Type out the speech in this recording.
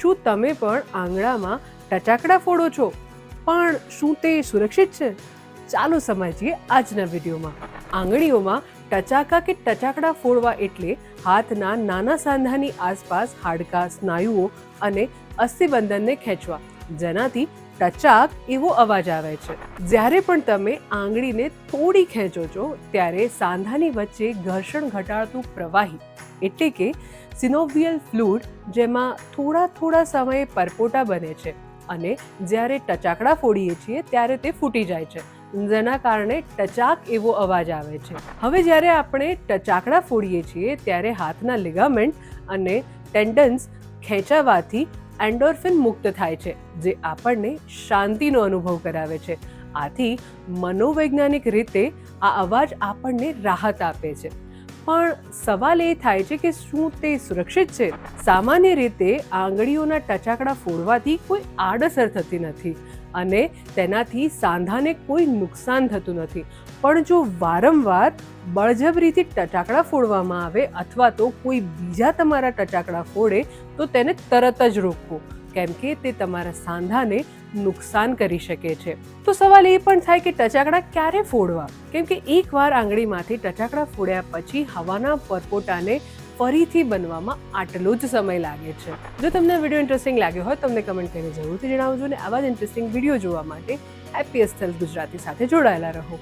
શું તમે પણ આંગળામાં ટચાકડા ફોડો છો? પણ શું તે સુરક્ષિત છે? ચાલો સમજીએ આજના વિડીયોમાં. આંગળીઓમાં ટચાકા કે ટચાકડા ફોડવા એટલે હાથના નાના સાંધાની આસપાસ હાડકાં, સ્નાયુઓ અને અસ્થિબંધનને ખેંચવા, જેનાથી ટચાક એવો અવાજ આવે છે. જ્યારે પણ તમે આંગળીને થોડી ખેંચો છો ત્યારે સાંધાની વચ્ચે ઘર્ષણ ઘટાડતું પ્રવાહી એટલે કે સિનોવિયલ ફ્લુઇડ, જેમાં થોડા સમયે પરપોટા બને છે અને જ્યારે ટચાકડા ફોડીએ છીએ ત્યારે તે ફૂટી જાય છે, જેના કારણે ટચાક એવો અવાજ આવે છે. હવે જ્યારે આપણે ટચાકડા ફોડીએ છીએ ત્યારે હાથના લિગામેન્ટ અને ટેન્ડન્સ ખેંચાવાથી એન્ડોર્ફિન મુક્ત થાય છે, જે આપણને શાંતિનો અનુભવ કરાવે છે. આથી મનોવૈજ્ઞાનિક રીતે આ અવાજ આપણને રાહત આપે છે. પણ સવાલ એ થાય છે કે શું તે સુરક્ષિત છે? સામાન્ય રીતે આંગળીઓના ટચાકડા ફોડવાથી કોઈ આડઅસર થતી નથી અને તેનાથી સાંધાને કોઈ નુકસાન થતું નથી. પણ જો વારંવાર બળજબરીથી ટચાકડા ફોડવામાં આવે અથવા તો કોઈ બીજા તમારા ટચાકડા ફોડે તો તેને તરત જ રોકવું, કેમ કે તે તમારા સાંધાને નુકસાન કરી શકે છે. તો સવાલ એ પણ થાય કે ટચાકડા ક્યારે ફોડવા? કેમ કે એકવાર આંગળીમાંથી ટચાકડા ફોડ્યા પછી હવાના પરપોટાને ફરીથી બનવામાં આટલો જ સમય લાગે છે. જો તમને વિડીયો ઇન્ટરેસ્ટિંગ લાગ્યો હોય તો અમને કમેન્ટ કરીને જરૂરથી જણાવજો અને આવા જ ઇન્ટરેસ્ટિંગ વિડીયો જોવા માટે હેપીએસ્ટ હેલ્થ ગુજરાતી સાથે જોડાયેલા રહો.